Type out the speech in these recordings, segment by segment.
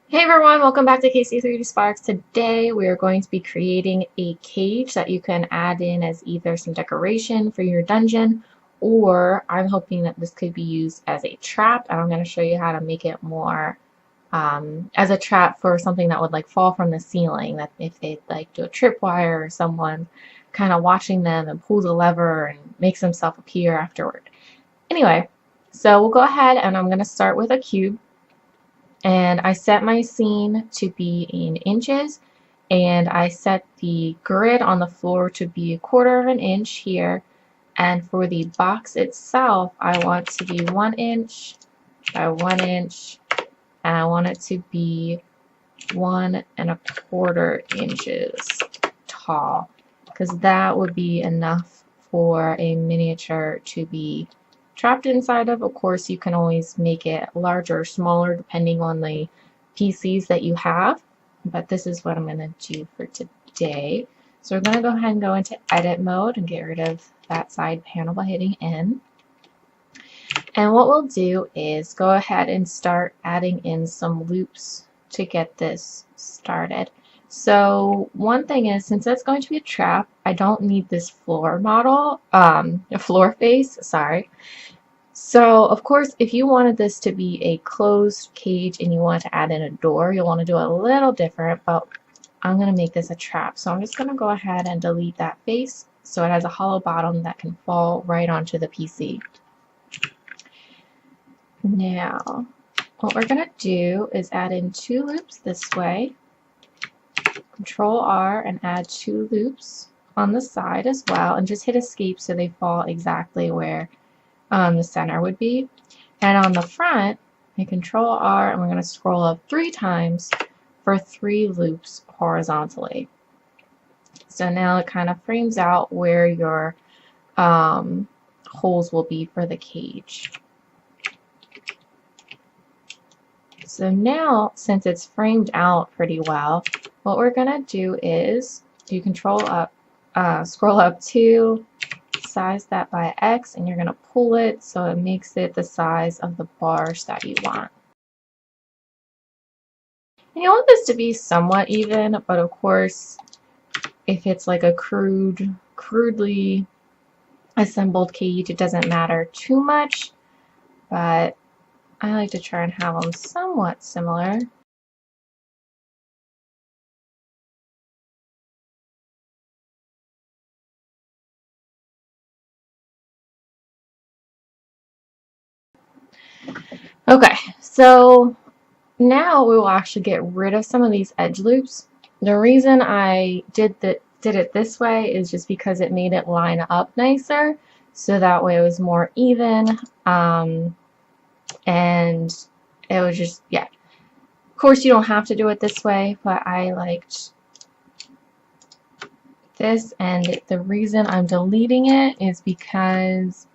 Hey everyone, welcome back to KC3D Sparks. Today we are going to be creating a cage that you can add in as either some decoration for your dungeon, or I'm hoping that this could be used as a trap, and I'm going to show you how to make it more as a trap for something that would like fall from the ceiling, that if they like do a tripwire or someone kind of watching them and pulls a lever and makes himself appear afterward. Anyway, so we'll go ahead and I'm going to start with a cube. And I set my scene to be in inches, and I set the grid on the floor to be 1/4 of an inch here, and for the box itself I want to be 1 inch by 1 inch, and I want it to be 1 1/4 inches tall, because that would be enough for a miniature to be trapped inside of. Of course, you can always make it larger or smaller depending on the PCs that you have, but this is what I'm going to do for today. So we're going to go ahead and go into edit mode and get rid of that side panel by hitting N. And what we'll do is go ahead and start adding in some loops to get this started. So one thing is, since that's going to be a trap, I don't need this floor model, a floor face, sorry. So of course, if you wanted this to be a closed cage and you want to add in a door, you'll want to do it a little different, but I'm going to make this a trap. So I'm just going to go ahead and delete that face so it has a hollow bottom that can fall right onto the PC. Now, what we're going to do is add in 2 loops this way. Control R and add 2 loops on the side as well, and just hit escape so they fall exactly where the center would be. And on the front, I Control R and we're going to scroll up 3 times for 3 loops horizontally. So now it kind of frames out where your holes will be for the cage. So now, since it's framed out pretty well, what we're going to do is you scroll up 2, size that by X, and you're going to pull it so it makes it the size of the bars that you want. And you want this to be somewhat even, but of course, if it's like a crudely assembled cage, it doesn't matter too much, but I like to try and have them somewhat similar. Okay, so now we will actually get rid of some of these edge loops. The reason I did it this way is just because it made it line up nicer, so that way it was more even, and it was just, yeah. Of course, you don't have to do it this way, but I liked this, and the reason I'm deleting it is because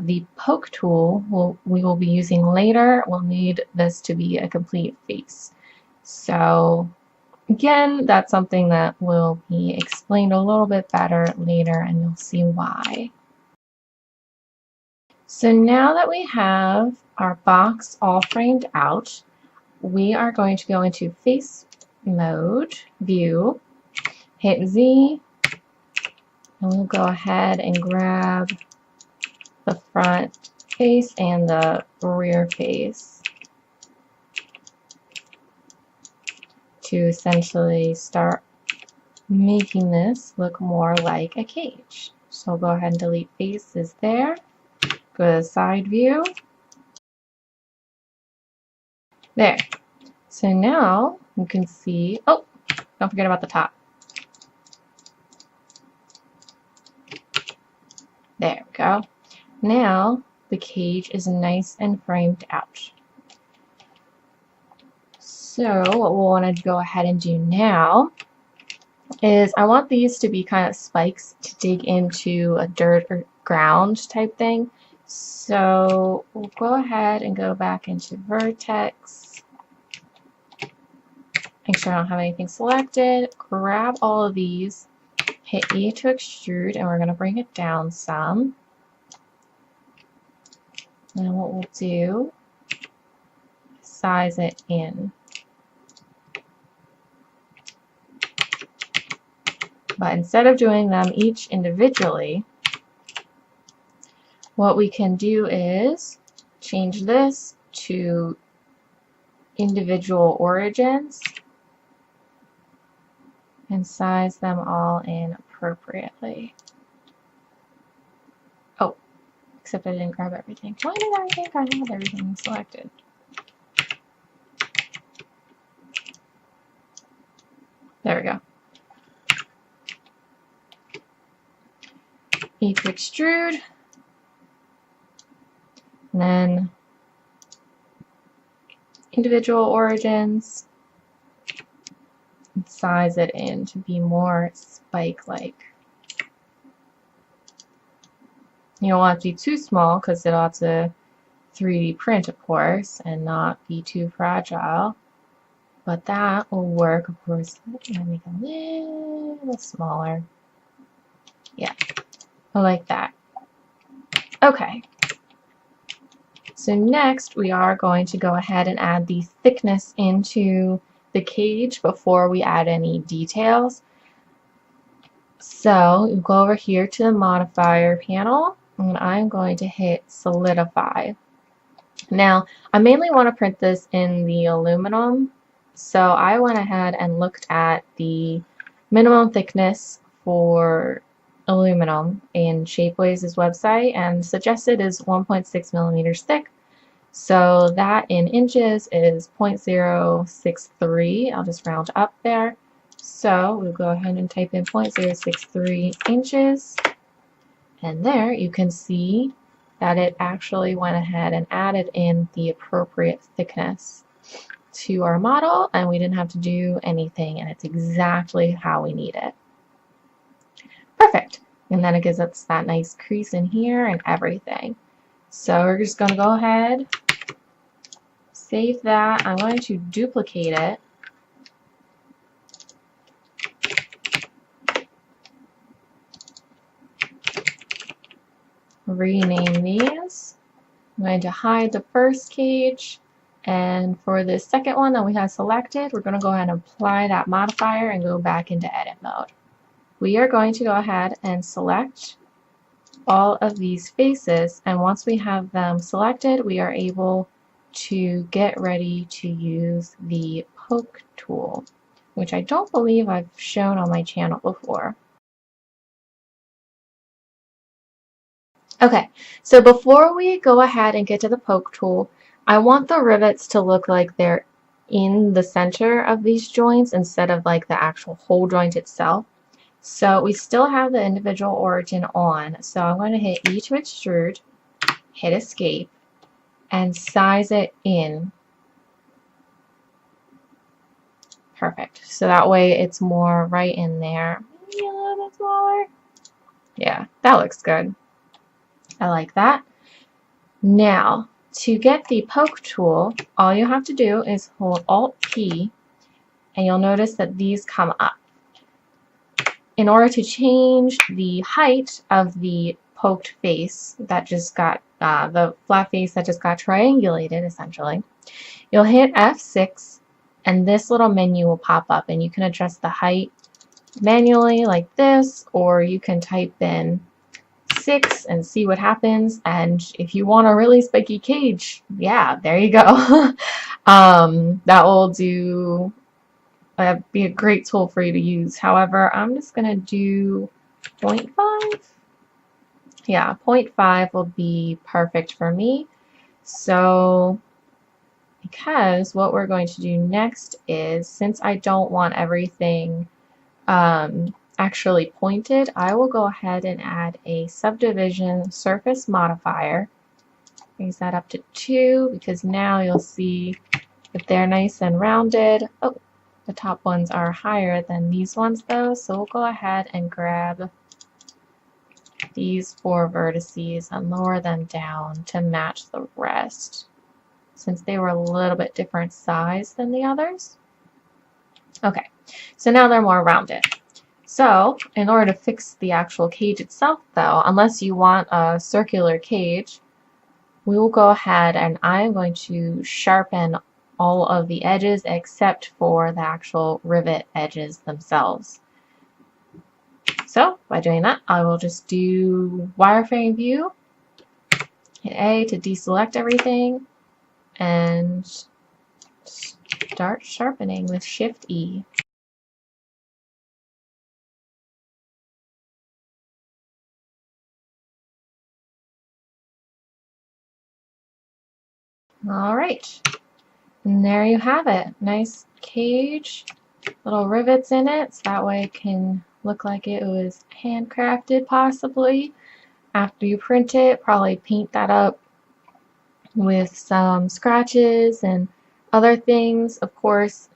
the poke tool we will be using later will need this to be a complete face. So again, that's something that will be explained a little bit better later, and you'll see why. So now that we have our box all framed out, we are going to go into face mode, view, hit Z, and we'll go ahead and grab the front face and the rear face to essentially start making this look more like a cage. So we'll go ahead and delete faces there. Go to the side view. There. So now you can see, oh, don't forget about the top. There we go. Now the cage is nice and framed out. So what we'll want to go ahead and do now is I want these to be kind of spikes to dig into a dirt or ground type thing. So we'll go ahead and go back into vertex. Make sure I don't have anything selected. Grab all of these, hit E to extrude, and we're going to bring it down some. And what we'll do, size it in. But instead of doing them each individually, what we can do is change this to individual origins and size them all in appropriately. Oh, except I didn't grab everything. Why did I think I had everything selected? There we go. E to extrude, and then individual origins, and size it in to be more spike-like. You don't want it to be too small because it'll have to 3D print, of course, and not be too fragile. But that will work, of course. I'm gonna make it a little smaller. Yeah, I like that. Okay. So next we are going to go ahead and add the thickness into the cage before we add any details. So you go over here to the modifier panel and I'm going to hit solidify. Now I mainly want to print this in the aluminum, so I went ahead and looked at the minimum thickness for aluminum in Shapeways' website, and suggested is 1.6 millimeters thick. So that in inches is 0.063. I'll just round up there. So we'll go ahead and type in 0.063 inches. And there you can see that it actually went ahead and added in the appropriate thickness to our model, and we didn't have to do anything, and it's exactly how we need it. Perfect. And then it gives us that nice crease in here and everything. So we're just going to go ahead, save that. I'm going to duplicate it. Rename these. I'm going to hide the first cage, and for the second one that we have selected, we're going to go ahead and apply that modifier and go back into edit mode. We are going to go ahead and select all of these faces, and once we have them selected, we are able to get ready to use the poke tool, which I don't believe I've shown on my channel before. Okay, so before we go ahead and get to the poke tool, I want the rivets to look like they're in the center of these joints instead of like the actual hole joint itself. So we still have the individual origin on, so I'm going to hit E to extrude, hit escape, and size it in. Perfect. So that way it's more right in there. Maybe a little bit smaller. Yeah, that looks good. I like that. Now, to get the poke tool, all you have to do is hold Alt-P, and you'll notice that these come up. In order to change the height of the poked face that just got, the flat face that just got triangulated, essentially, you'll hit F6, and this little menu will pop up, and you can adjust the height manually like this, or you can type in 6 and see what happens. And if you want a really spiky cage, yeah, there you go. That will do. Be a great tool for you to use. However, I'm just gonna do 0.5. Yeah, 0.5 will be perfect for me. So, because what we're going to do next is, since I don't want everything actually pointed, I will go ahead and add a subdivision surface modifier. Raise that up to 2 because now you'll see that they're nice and rounded. Oh, the top ones are higher than these ones though, so we'll go ahead and grab these 4 vertices and lower them down to match the rest, since they were a little bit different size than the others. Okay, so now they're more rounded. So, in order to fix the actual cage itself though, unless you want a circular cage, we will go ahead and I'm going to sharpen all of the edges except for the actual rivet edges themselves. So by doing that, I will just do wireframe view, hit A to deselect everything, and start sharpening with Shift E. All right, and there you have it. Nice cage, little rivets in it, so that way it can look like it was handcrafted possibly. After you print it, probably paint that up with some scratches and other things. Of course,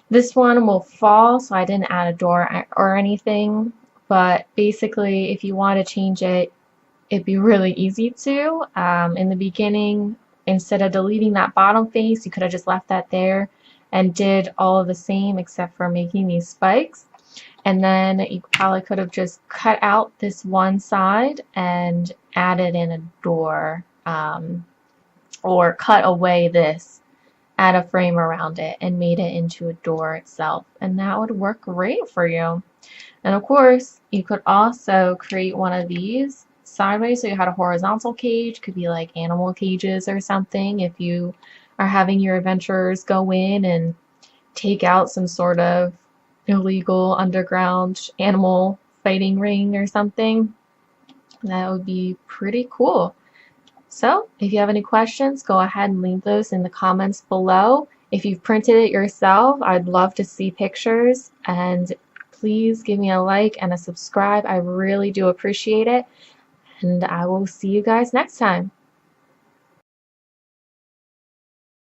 this one will fall, so I didn't add a door or anything, but basically if you want to change it, it'd be really easy to. In the beginning, instead of deleting that bottom face, you could have just left that there and did all of the same except for making these spikes. And then you probably could have just cut out this one side and added in a door, or cut away this, add a frame around it, and made it into a door itself. And that would work great for you. And of course, you could also create one of these sideways, so you had a horizontal cage. Could be like animal cages or something if you are having your adventurers go in and take out some sort of illegal underground animal fighting ring or something. That would be pretty cool. So if you have any questions, go ahead and leave those in the comments below. If you've printed it yourself, I'd love to see pictures, and please give me a like and a subscribe. I really do appreciate it, and I will see you guys next time.